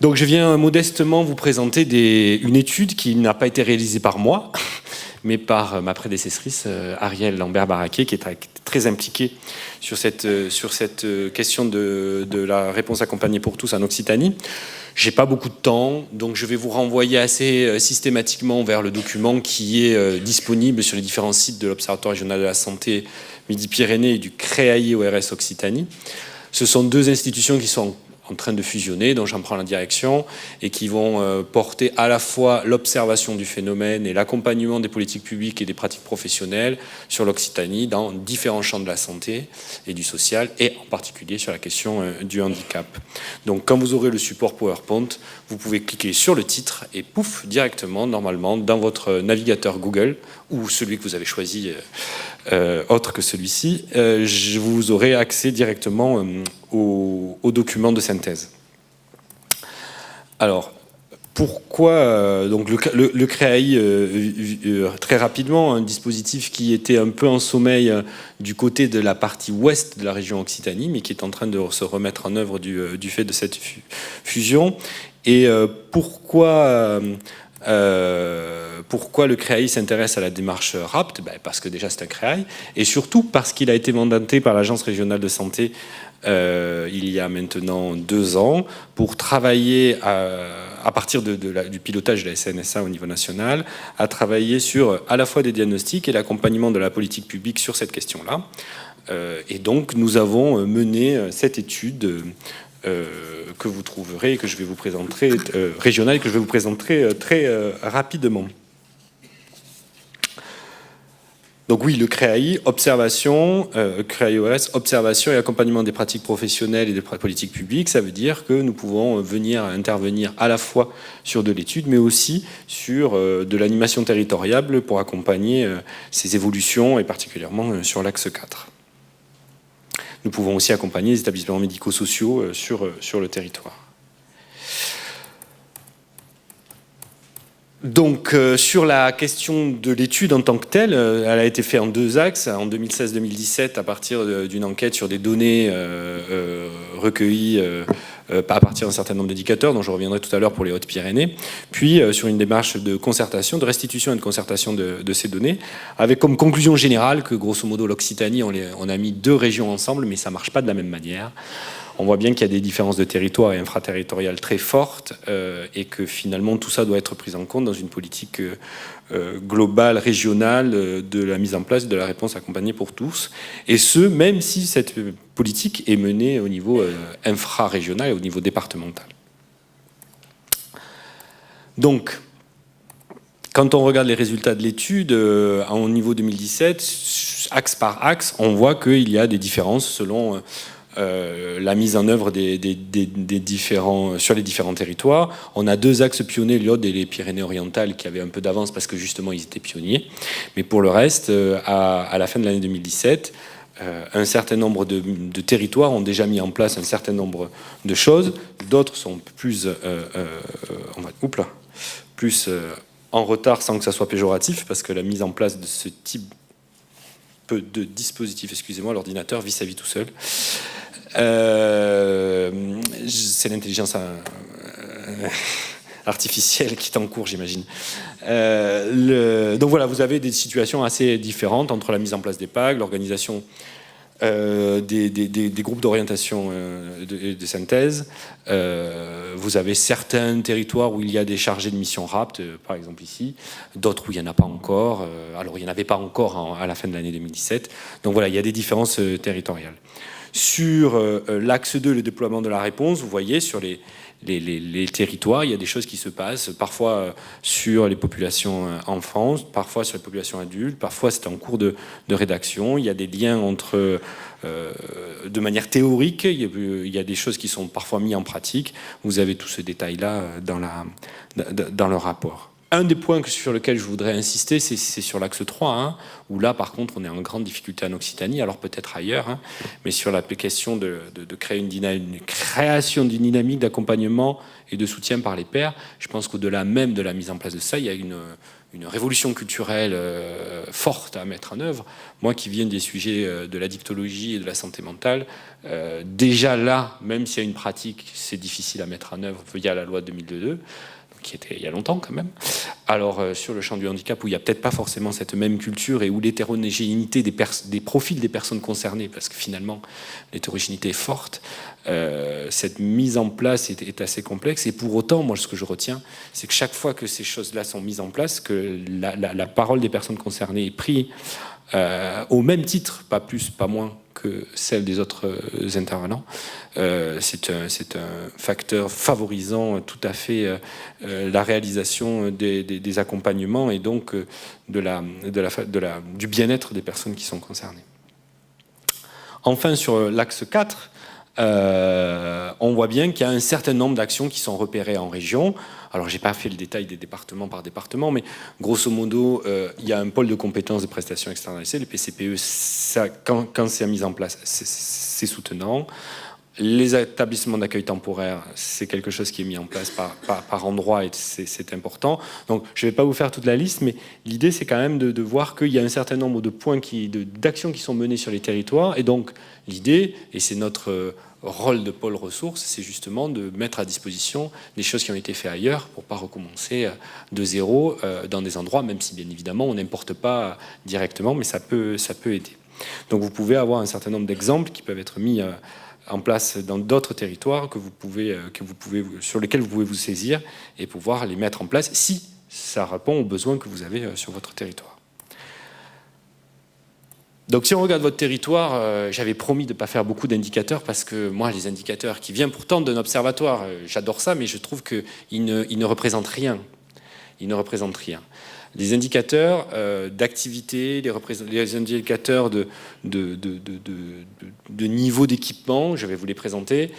Donc je viens modestement vous présenter une étude qui n'a pas été réalisée par moi, mais par ma prédécessrice Arielle Lambert-Barraquet, qui est très impliquée sur cette question de la réponse accompagnée pour tous en Occitanie. J'ai pas beaucoup de temps, donc je vais vous renvoyer assez systématiquement vers le document qui est disponible sur les différents sites de l'Observatoire régional de la santé Midi-Pyrénées et du CREAI ORS Occitanie. Ce sont deux institutions qui sont en train de fusionner, dont j'en prends la direction, et qui vont porter à la fois l'observation du phénomène et l'accompagnement des politiques publiques et des pratiques professionnelles sur l'Occitanie dans différents champs de la santé et du social, et en particulier sur la question du handicap. Donc quand vous aurez le support PowerPoint, vous pouvez cliquer sur le titre et pouf, directement, normalement, dans votre navigateur Google, ou celui que vous avez choisi autre que celui-ci, vous aurez accès directement au document de synthèse. Alors, pourquoi donc le CREAI, très rapidement, un dispositif qui était un peu en sommeil du côté de la partie ouest de la région Occitanie, mais qui est en train de se remettre en œuvre du fait de cette fusion. Et pourquoi le CREAI s'intéresse à la démarche RAPT? Parce que déjà c'est un CREAI, et surtout parce qu'il a été mandaté par l'Agence régionale de santé il y a maintenant 2 ans pour travailler à partir du pilotage de la SNSA au niveau national, à travailler sur à la fois des diagnostics et l'accompagnement de la politique publique sur cette question-là. Et donc nous avons mené cette étude que vous trouverez et que je vais vous présenter, régionale, et que je vais vous présenter très rapidement. Donc oui, le CREAI, observation, CREAI-ORS, observation et accompagnement des pratiques professionnelles et des politiques publiques, ça veut dire que nous pouvons venir intervenir à la fois sur de l'étude, mais aussi sur de l'animation territoriale pour accompagner ces évolutions, et particulièrement sur l'axe 4. Nous pouvons aussi accompagner les établissements médico-sociaux sur le territoire. Donc, sur la question de l'étude en tant que telle, elle a été faite en 2 axes. En 2016-2017, à partir d'une enquête sur des données recueillies à partir d'un certain nombre d'indicateurs, dont je reviendrai tout à l'heure pour les Hautes-Pyrénées, puis sur une démarche de concertation, de restitution et de concertation de ces données, avec comme conclusion générale que, grosso modo, l'Occitanie, on a mis 2 régions ensemble, mais ça ne marche pas de la même manière. On voit bien qu'il y a des différences de territoire et infraterritoriales très fortes et que finalement tout ça doit être pris en compte dans une politique globale, régionale de la mise en place de la réponse accompagnée pour tous. Et ce, même si cette politique est menée au niveau infra-régional et au niveau départemental. Donc, quand on regarde les résultats de l'étude, au niveau 2017, axe par axe, on voit qu'il y a des différences selon la mise en œuvre sur les différents territoires. On a 2 axes pionniers, l'Aude et les Pyrénées-Orientales, qui avaient un peu d'avance parce que justement ils étaient pionniers. Mais pour le reste, à la fin de l'année 2017, un certain nombre de territoires ont déjà mis en place un certain nombre de choses. D'autres sont plus, en retard, sans que ça soit péjoratif, parce que la mise en place de ce type de dispositif, excusez-moi, l'ordinateur vit sa vie tout seul. C'est l'intelligence artificielle qui est en cours, j'imagine. Donc voilà, vous avez des situations assez différentes entre la mise en place des PAG, l'organisation des groupes d'orientation de synthèse. Vous avez certains territoires où il y a des chargés de mission RAPT, par exemple ici, d'autres où il n'y en a pas encore. Alors il n'y en avait pas encore à la fin de l'année 2017. Donc voilà, il y a des différences territoriales. Sur l'axe 2, le déploiement de la réponse, vous voyez, sur les territoires, il y a des choses qui se passent, parfois sur les populations enfants, parfois sur les populations adultes, parfois c'est en cours de rédaction. Il y a des liens entre, de manière théorique, il y a des choses qui sont parfois mises en pratique. Vous avez tout ce détail-là dans le rapport. Un des points sur lequel je voudrais insister, c'est sur l'axe 3, hein, où là, par contre, on est en grande difficulté en Occitanie, alors peut-être ailleurs, hein, mais sur la question de créer une création d'une dynamique d'accompagnement et de soutien par les pairs, je pense qu'au-delà même de la mise en place de ça, il y a une révolution culturelle forte à mettre en œuvre. Moi qui viens des sujets de l'addictologie et de la santé mentale, déjà là, même s'il y a une pratique, c'est difficile à mettre en œuvre via la loi 2002, qui était il y a longtemps quand même. Alors sur le champ du handicap, où il n'y a peut-être pas forcément cette même culture et où l'hétérogénéité des profils des personnes concernées, parce que finalement l'hétérogénéité est forte, cette mise en place est assez complexe. Et pour autant, moi ce que je retiens, c'est que chaque fois que ces choses-là sont mises en place, que la parole des personnes concernées est prise au même titre, pas plus, pas moins que celle des autres intervenants. C'est un facteur favorisant tout à fait la réalisation des accompagnements et donc du bien-être des personnes qui sont concernées. Enfin, sur l'axe 4, on voit bien qu'il y a un certain nombre d'actions qui sont repérées en région. Alors, je n'ai pas fait le détail des départements par département, mais grosso modo, il y a un pôle de compétences de prestations externalisées, le PCPE, ça, quand c'est mis en place, c'est soutenant. Les établissements d'accueil temporaire, c'est quelque chose qui est mis en place par endroit et c'est important. Donc, je ne vais pas vous faire toute la liste, mais l'idée, c'est quand même de voir qu'il y a un certain nombre de points, d'actions qui sont menées sur les territoires. Et donc, l'idée, et c'est notre rôle de pôle ressources, c'est justement de mettre à disposition des choses qui ont été faites ailleurs pour ne pas recommencer de zéro dans des endroits, même si, bien évidemment, on n'importe pas directement, mais ça peut aider. Donc, vous pouvez avoir un certain nombre d'exemples qui peuvent être mis en place dans d'autres territoires sur lesquels vous pouvez vous saisir et pouvoir les mettre en place si ça répond aux besoins que vous avez sur votre territoire. Donc si on regarde votre territoire, j'avais promis de ne pas faire beaucoup d'indicateurs parce que moi, les indicateurs qui viennent pourtant d'un observatoire, j'adore ça, mais je trouve qu'ils ne représentent rien. Ils ne représentent rien. Les indicateurs d'activité, les indicateurs de niveau d'équipement, je vais vous les présenter,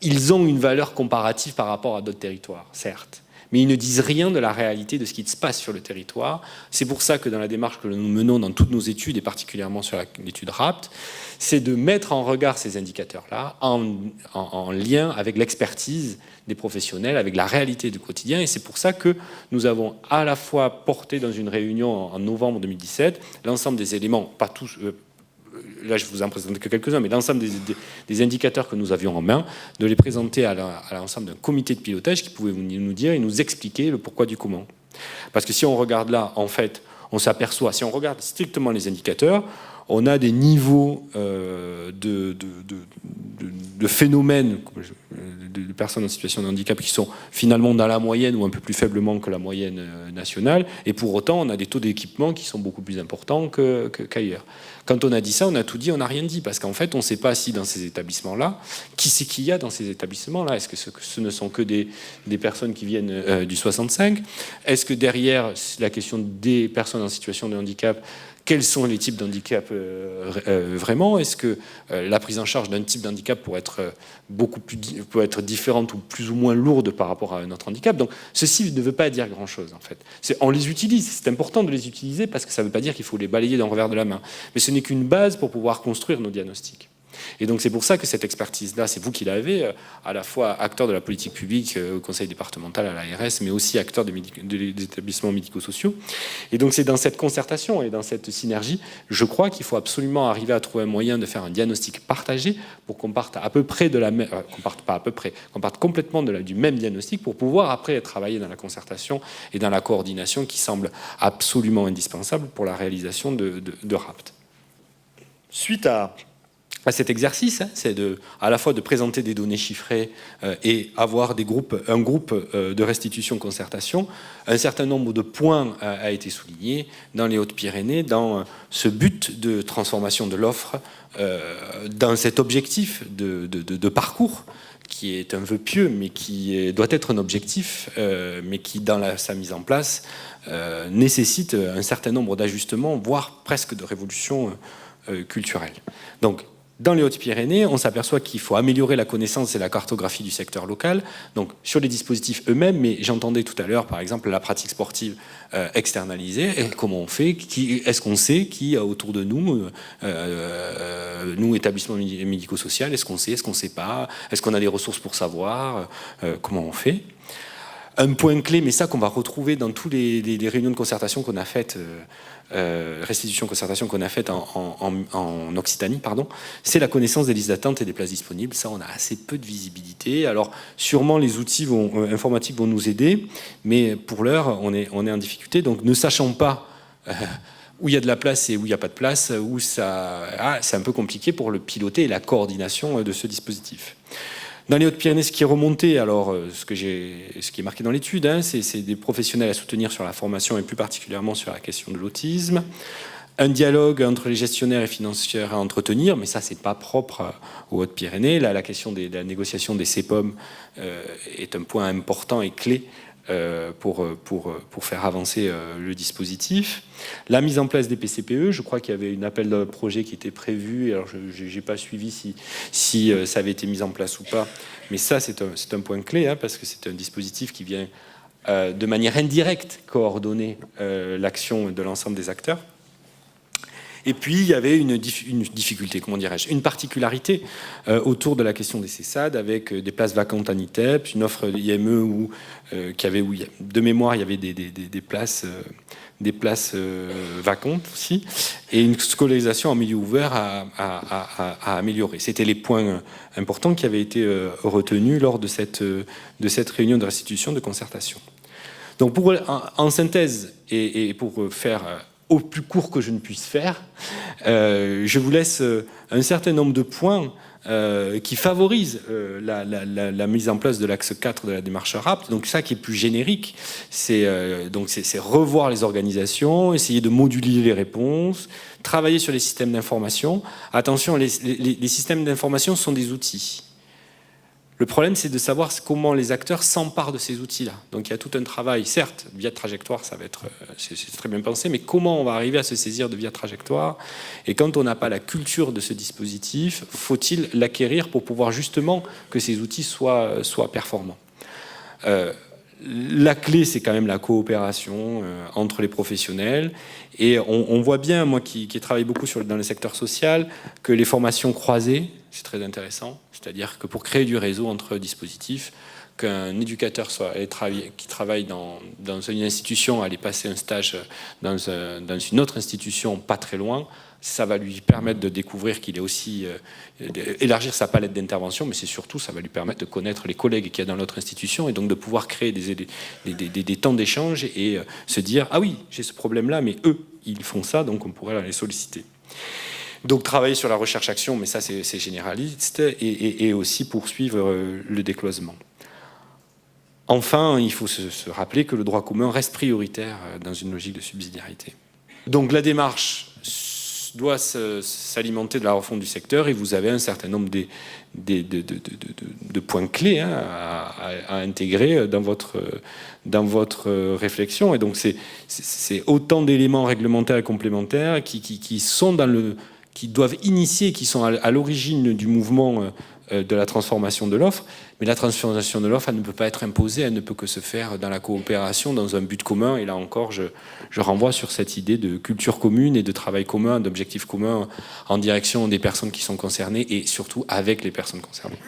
ils ont une valeur comparative par rapport à d'autres territoires, certes. Mais ils ne disent rien de la réalité de ce qui se passe sur le territoire. C'est pour ça que dans la démarche que nous menons dans toutes nos études, et particulièrement sur l'étude RAPT, c'est de mettre en regard ces indicateurs-là en lien avec l'expertise des professionnels, avec la réalité du quotidien. Et c'est pour ça que nous avons à la fois porté dans une réunion en novembre 2017 l'ensemble des éléments, pas tous... là je vous en présente que quelques-uns, mais l'ensemble des indicateurs que nous avions en main, de les présenter à l'ensemble d'un comité de pilotage qui pouvait nous dire et nous expliquer le pourquoi du comment. Parce que si on regarde là, en fait, on s'aperçoit, si on regarde strictement les indicateurs, on a des niveaux de phénomènes de personnes en situation de handicap qui sont finalement dans la moyenne ou un peu plus faiblement que la moyenne nationale, et pour autant on a des taux d'équipement qui sont beaucoup plus importants qu'ailleurs. Quand on a dit ça, on a tout dit, on n'a rien dit, parce qu'en fait on ne sait pas si dans ces établissements-là, qui c'est qu'il y a dans ces établissements-là. Est-ce que ce ne sont que des personnes qui viennent du 65? Est-ce que derrière la question des personnes en situation de handicap, quels sont les types d'handicap vraiment? Est-ce que la prise en charge d'un type d'handicap peut être différente ou plus ou moins lourde par rapport à un autre handicap? Donc ceci ne veut pas dire grand-chose en fait. On les utilise, c'est important de les utiliser parce que ça ne veut pas dire qu'il faut les balayer d'un revers de la main. Mais ce n'est qu'une base pour pouvoir construire nos diagnostics. Et donc c'est pour ça que cette expertise-là, c'est vous qui l'avez, à la fois acteur de la politique publique au conseil départemental, à l'ARS, mais aussi acteur des établissements médico-sociaux. Et donc c'est dans cette concertation et dans cette synergie, je crois qu'il faut absolument arriver à trouver un moyen de faire un diagnostic partagé pour qu'on parte à peu près de la même, qu'on parte pas à peu près, qu'on parte complètement du même diagnostic pour pouvoir après travailler dans la concertation et dans la coordination qui semble absolument indispensable pour la réalisation de RAPT. Suite à cet exercice, c'est à la fois de présenter des données chiffrées et avoir un groupe de restitution-concertation. Un certain nombre de points a été souligné dans les Hautes-Pyrénées, dans ce but de transformation de l'offre, dans cet objectif de parcours, qui est un vœu pieux, mais qui doit être un objectif, mais qui, dans sa mise en place, nécessite un certain nombre d'ajustements, voire presque de révolutions culturelles. Donc, Dans les Hautes-Pyrénées, on s'aperçoit qu'il faut améliorer la connaissance et la cartographie du secteur local, donc sur les dispositifs eux-mêmes, mais j'entendais tout à l'heure, par exemple, la pratique sportive externalisée. Et comment on fait? Est-ce qu'on sait qui autour de nous, nous, établissements médico-social, est-ce qu'on sait pas? Est-ce qu'on a les ressources pour savoir? Comment on fait? Un point clé, mais ça qu'on va retrouver dans tous les réunions de concertation qu'on a faites, restitution concertation qu'on a faites en Occitanie, pardon, c'est la connaissance des listes d'attente et des places disponibles. Ça, on a assez peu de visibilité. Alors, sûrement les outils informatiques vont nous aider, mais pour l'heure, on est en difficulté. Donc, ne sachant pas où il y a de la place et où il n'y a pas de place, c'est un peu compliqué pour le piloter et la coordination de ce dispositif. Dans les Hautes-Pyrénées, ce qui est remonté, alors ce qui est marqué dans l'étude, c'est des professionnels à soutenir sur la formation et plus particulièrement sur la question de l'autisme. Un dialogue entre les gestionnaires et financiers à entretenir, mais ça, c'est pas propre aux Hautes-Pyrénées. Là, la question de la négociation des CEPOM est un point important et clé pour faire avancer le dispositif. La mise en place des PCPE, je crois qu'il y avait une appel de projet qui était prévu, alors je n'ai pas suivi si ça avait été mis en place ou pas, mais ça c'est un point clé, parce que c'est un dispositif qui vient de manière indirecte coordonner l'action de l'ensemble des acteurs. Et puis, il y avait une difficulté, comment dirais-je, une particularité autour de la question des CESAD, avec des places vacantes en ITEP, une offre IME où de mémoire, il y avait des places vacantes aussi, et une scolarisation en milieu ouvert à améliorer. C'était les points importants qui avaient été retenus lors de cette réunion de restitution de concertation. Donc, en synthèse, et pour faire au plus court que je ne puisse faire, je vous laisse un certain nombre de points qui favorisent la mise en place de l'axe 4 de la démarche RAPT. Donc ça qui est plus générique, c'est revoir les organisations, essayer de moduler les réponses, travailler sur les systèmes d'information. Attention, les systèmes d'information sont des outils. Le problème, c'est de savoir comment les acteurs s'emparent de ces outils-là. Donc il y a tout un travail, certes, via trajectoire, c'est très bien pensé, mais comment on va arriver à se saisir de via trajectoire? Et quand on n'a pas la culture de ce dispositif, faut-il l'acquérir pour pouvoir justement que ces outils soient performants? La clé, c'est quand même la coopération entre les professionnels. Et on voit bien, moi qui travaille beaucoup dans le secteur social, que les formations croisées, c'est très intéressant. C'est-à-dire que pour créer du réseau entre dispositifs, qu'un éducateur qui travaille dans une institution, aller passer un stage dans une autre institution pas très loin, ça va lui permettre de découvrir qu'il est aussi... élargir sa palette d'intervention, mais c'est surtout, ça va lui permettre de connaître les collègues qu'il y a dans l'autre institution et donc de pouvoir créer des temps d'échange et se dire « Ah oui, j'ai ce problème-là, mais eux, ils font ça, donc on pourrait les solliciter. » Donc travailler sur la recherche-action, mais ça c'est généraliste, et aussi poursuivre le décloisement. Enfin, il faut se rappeler que le droit commun reste prioritaire dans une logique de subsidiarité. Donc la démarche doit s'alimenter de la refonte du secteur, et vous avez un certain nombre de points clés à intégrer dans votre réflexion. Et donc c'est autant d'éléments réglementaires et complémentaires qui doivent initier, qui sont à l'origine du mouvement de la transformation de l'offre. Mais la transformation de l'offre, elle ne peut pas être imposée, elle ne peut que se faire dans la coopération, dans un but commun. Et là encore, je renvoie sur cette idée de culture commune et de travail commun, d'objectifs communs en direction des personnes qui sont concernées et surtout avec les personnes concernées.